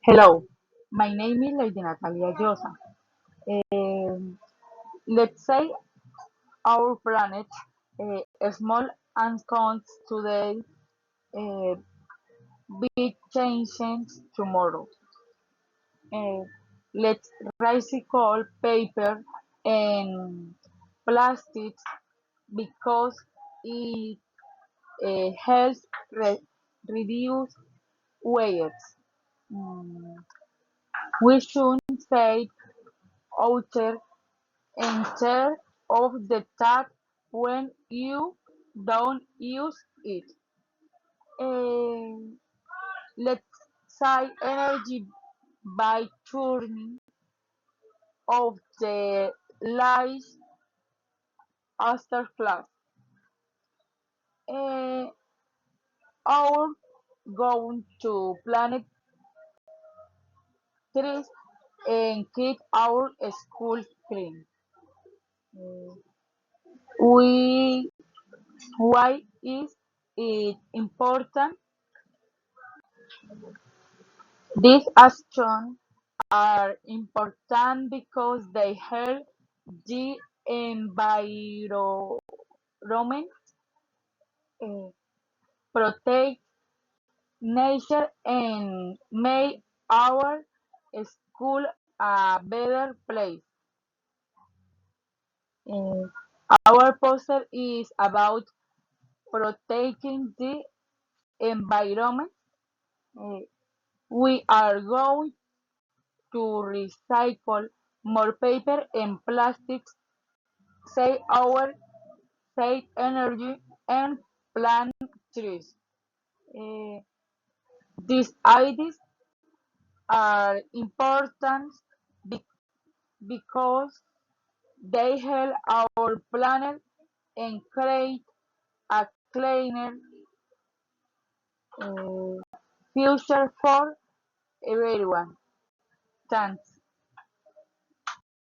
Hello, my name is Lady Natalia Llosa. Um, let's say our planet, small and counts today, uh, big changes tomorrow. Uh, let's recycle paper and plastics because it helps reduce waste. Mm, we should save water instead of the tap when you don't use it. And let's save energy by turning off the lights after class. And our going to planet trees and keep our school clean. Uh, we why is it important? These actions are important because they help the environment, uh, protect nature, and make our school a better place. Uh, our poster is about protecting the environment. Uh, we are going to recycle more paper and plastics, save our save energy, and plant trees. Uh, these ideas are important be- because they help our planet and create a cleaner future for everyone. Thanks.